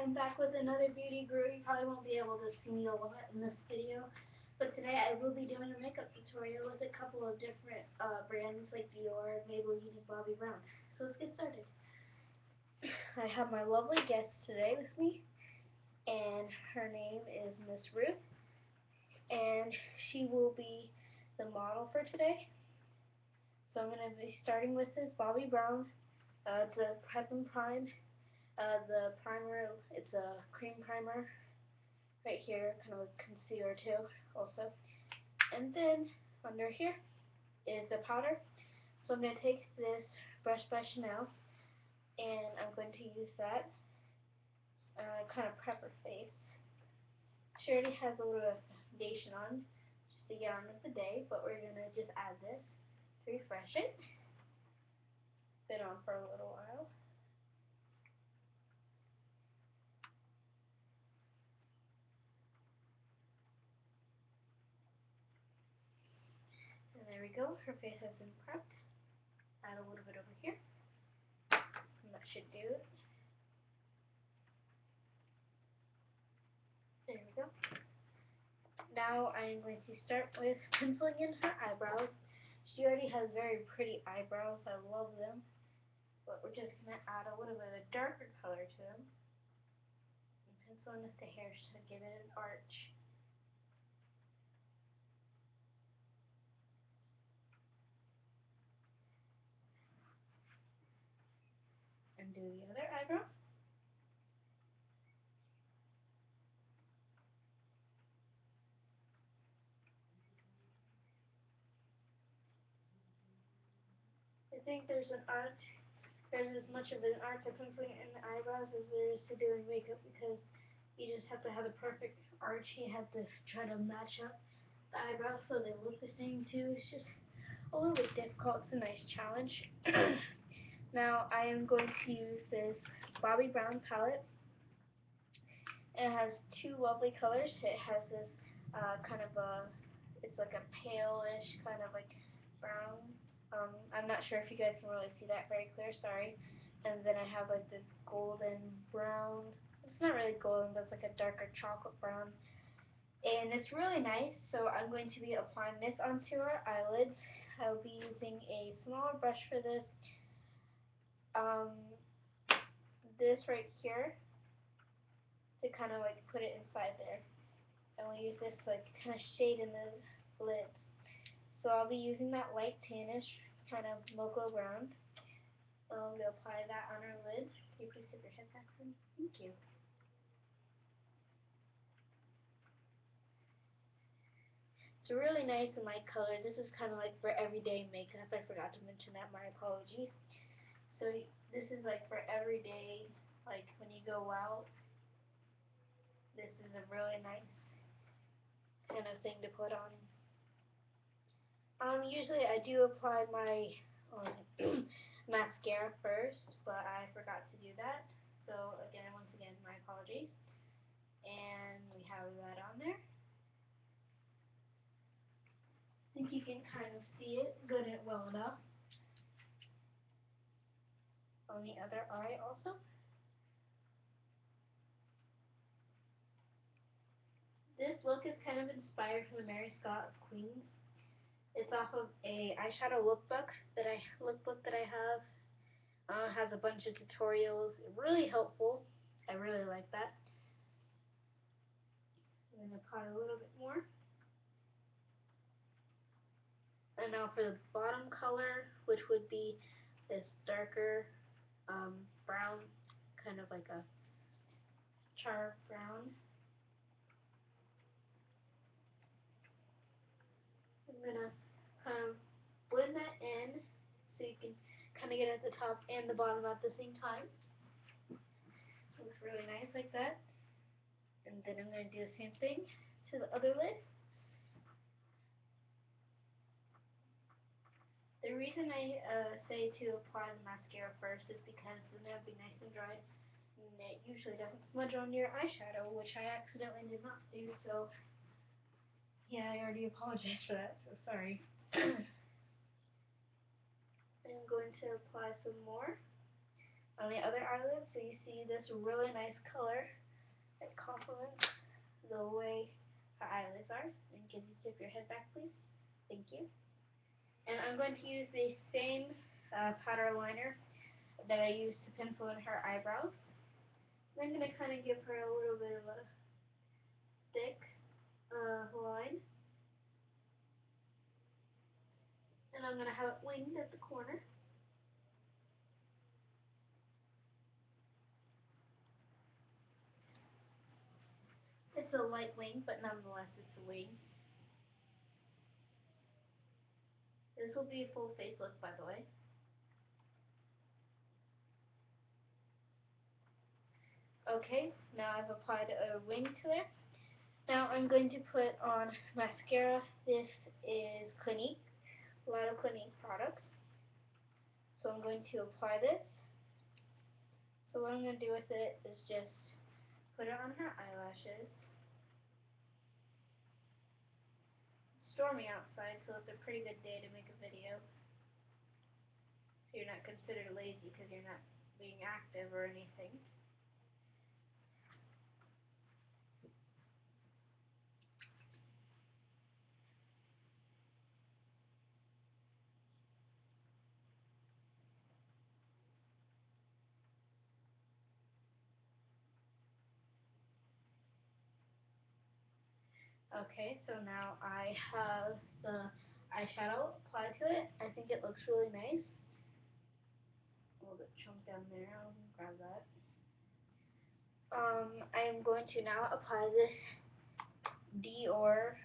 am back with another beauty guru. You probably won't be able to see me a lot in this video, but today I will be doing a makeup tutorial with a couple of different brands like Dior, Maybelline, and Bobbi Brown. So let's get started. I have my lovely guest today with me, and her name is Miss Ruth, and she will be the model for today. So I'm going to be starting with this Bobbi Brown. It's a Prep and Prime. The primer, it's a cream primer right here, kind of a concealer too also. And then under here is the powder. So I'm going to take this brush by Chanel and I'm going to use that kind of prep her face. She already has a little bit of foundation on just to get on with the day, but we're going to just add this to refresh it. Been on for a little while. And there we go, her face has been prepped. Add a little bit over here, and that should do it. There we go. Now I'm going to start with penciling in her eyebrows. She already has very pretty eyebrows, I love them. But we're just going to add a little bit of a darker color to them. And pencil in with the hair to give it an arch. And do the other eyebrow. I think there's as much of an art to penciling in the eyebrows as there is to doing makeup, because you just have to have the perfect arch. You have to try to match up the eyebrows so they look the same too. It's just a little bit difficult. It's a nice challenge. Now I am going to use this Bobbi Brown palette. It has two lovely colors. It has this kind of it's like a pale-ish kind of like brown. I'm not sure if you guys can really see that very clear, sorry. And then I have like this golden brown. It's not really golden, but it's like a darker chocolate brown. And it's really nice, so I'm going to be applying this onto our eyelids. I'll be using a smaller brush for this. This right here to kind of like put it inside there. And we'll use this to like kind of shade in the lids. So I'll be using that light tannish kind of mocha brown. I'm going to apply that on our lids. Can you please tip your head back for me? Thank you. It's a really nice and light color. This is kind of like for everyday makeup. I forgot to mention that. My apologies. So this is like for everyday, like when you go out. This is a really nice kind of thing to put on. Usually I do apply my mascara first, but I forgot to do that. So again, once again, my apologies. And we have that on there. I think you can kind of see it good and well enough. On the other eye also. This look is kind of inspired from the Mary Scott of Queens. It's off of a eyeshadow lookbook that I have. Has a bunch of tutorials. Really helpful. I really like that. I'm going to apply a little bit more. And now for the bottom color, which would be this darker brown, kind of like a char brown. I'm going to kind of blend that in so you can kind of get at the top and the bottom at the same time. Looks really nice like that. And then I'm going to do the same thing to the other lid. The reason I say to apply the mascara first is because then it'll be nice and dry, and it usually doesn't smudge on your eyeshadow, which I accidentally did not do, so yeah, I already apologized for that, so sorry. I'm going to apply some more on the other eyelid. So you see this a really nice color that complements the way her eyelids are. And can you tip your head back, please? Thank you. And I'm going to use the same powder liner that I used to pencil in her eyebrows. I'm going to kind of give her a little bit of a thick line. And I'm going to have it winged at the corner. It's a light wing, but nonetheless it's a wing. This will be a full face look, by the way. Okay, now I've applied a wing to there. Now I'm going to put on mascara. This is Clinique, a lot of Clinique products. So I'm going to apply this. So what I'm going to do with it is just put it on her eyelashes. It's stormy outside, so it's a pretty good day to make a video. So you're not considered lazy because you're not being active or anything. Okay, so now I have the eyeshadow applied to it. I think it looks really nice. A little bit chunk down there. I'll grab that. I am going to now apply this Dior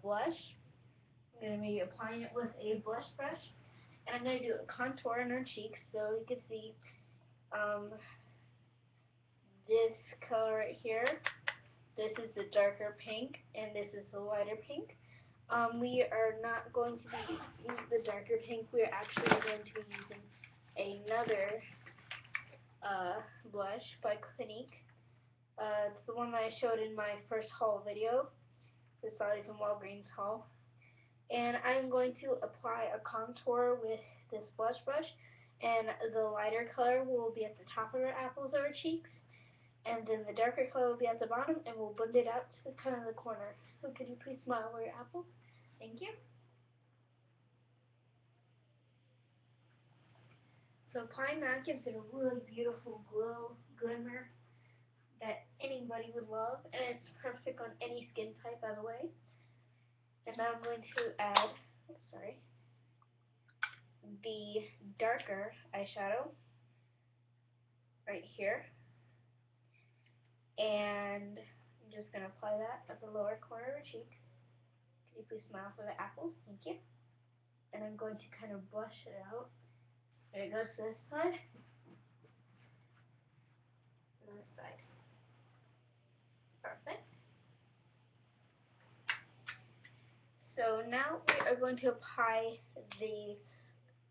blush. I'm going to be applying it with a blush brush. And I'm going to do a contour in her cheeks so you can see this color right here. This is the darker pink, and this is the lighter pink. We are not going to be using the darker pink. We are actually going to be using another blush by Clinique. It's the one that I showed in my first haul video, the Sally's and Walgreens haul. And I'm going to apply a contour with this blush brush, and the lighter color will be at the top of her apples or her cheeks, and then the darker color will be at the bottom, and we'll blend it out to kind of the corner. So could you please smile over your apples? Thank you. So applying that gives it a really beautiful glow, glimmer that anybody would love, and it's perfect on any skin type, by the way. And now I'm going to add, the darker eyeshadow right here, and I'm just going to apply that at the lower corner of her cheeks. Can you please smile for the apples? Thank you. And I'm going to kind of brush it out. There it goes to this side. And this side. Perfect. So now we are going to apply the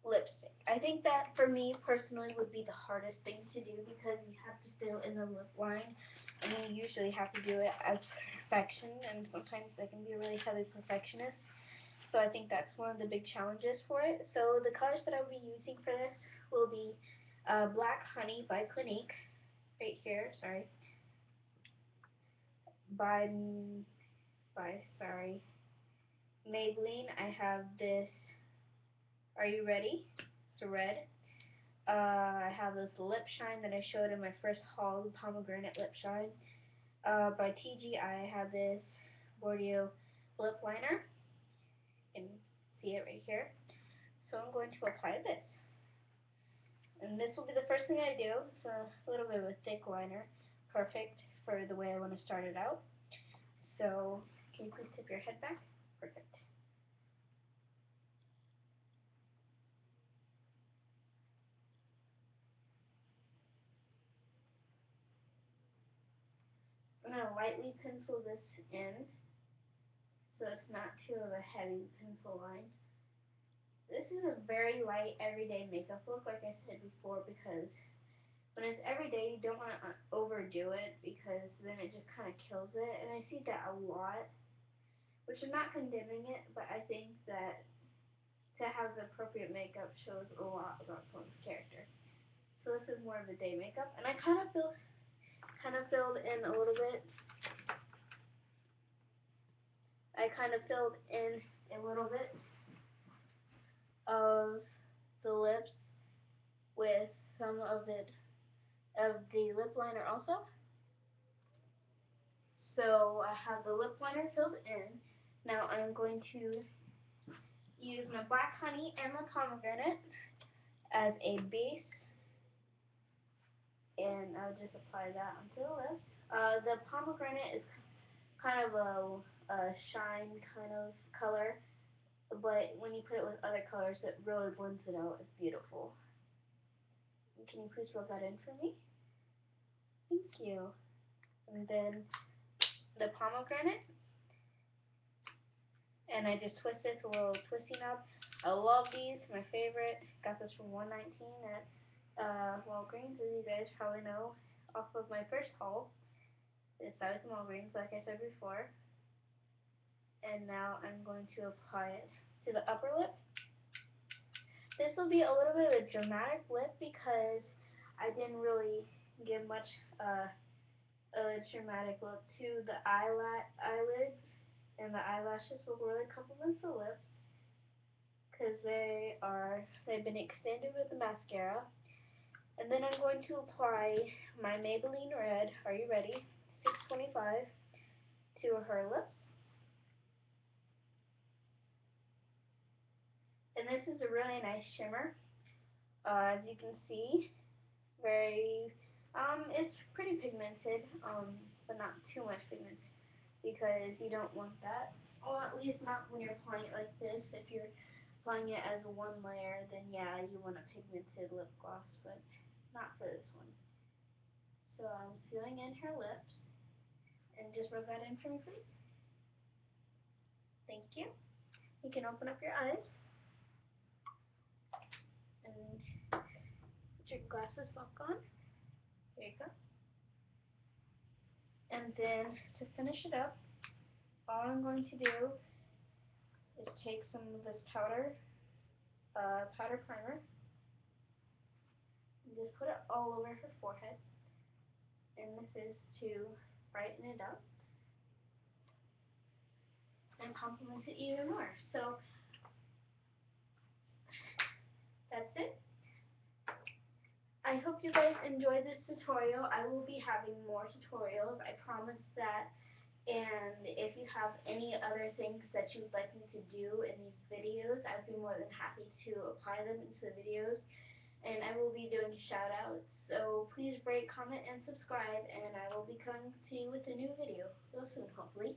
lipstick. I think that for me personally would be the hardest thing to do because you have to fill in the lip line, and you usually have to do it as perfection, and sometimes I can be a really heavy perfectionist. So I think that's one of the big challenges for it. So the colors that I'll be using for this will be Black Honey by Clinique, right here, sorry, by Maybelline. I have this, Are You Ready? It's a red. I have this lip shine that I showed in my first haul, the pomegranate lip shine. By TG, I have this Bordeaux lip liner. You can see it right here. So I'm going to apply this. And this will be the first thing I do. It's a little bit of a thick liner. Perfect for the way I want to start it out. So can you please tip your head back? Perfect. I'm going to lightly pencil this in so it's not too of a heavy pencil line. This is a very light, everyday makeup look, like I said before, because when it's everyday, you don't want to overdo it because then it just kind of kills it. And I see that a lot, which I'm not condemning it, but I think that to have the appropriate makeup shows a lot about someone's character. So this is more of a day makeup, and I kind of filled in a little bit. I kind of filled in a little bit of the lips with some of the lip liner also. So I have the lip liner filled in. Now I'm going to use my black honey and my pomegranate as a base, and I'll just apply that onto the lips. The pomegranate is kind of a shine kind of color, but when you put it with other colors, it really blends it out. It's beautiful. Can you please rub that in for me? Thank you. And then the pomegranate, and I just twist it. It's a little twisty knob. I love these. My favorite. Got this from 119 at Walgreens, as you guys probably know, off of my first haul. This I was in Walgreens, like I said before. And now I'm going to apply it to the upper lip. This will be a little bit of a dramatic lip because I didn't really give much a dramatic look to the eyelids, and the eyelashes will really complement the lips because they've been extended with the mascara. And then I'm going to apply my Maybelline Red, are you ready? 625 to her lips. And this is a really nice shimmer. As you can see, it's pretty pigmented, but not too much pigment because you don't want that. Or at least not when you're applying it like this. If you're applying it as one layer, then yeah, you want a pigmented lip gloss, but not for this one. So I'm filling in her lips, and just rub that in for me, please. Thank you. You can open up your eyes and put your glasses back on. There you go. And then to finish it up, all I'm going to do is take some of this powder primer, and just put it all over her forehead. And this is to brighten it up and complement it even more. So that's it. I hope you guys enjoyed this tutorial. I will be having more tutorials, I promise that. And if you have any other things that you'd like me to do in these videos, I'd be more than happy to apply them into the videos. And I will be doing shout outs. So please rate, comment, and subscribe, and I will be coming to you with a new video real soon, hopefully.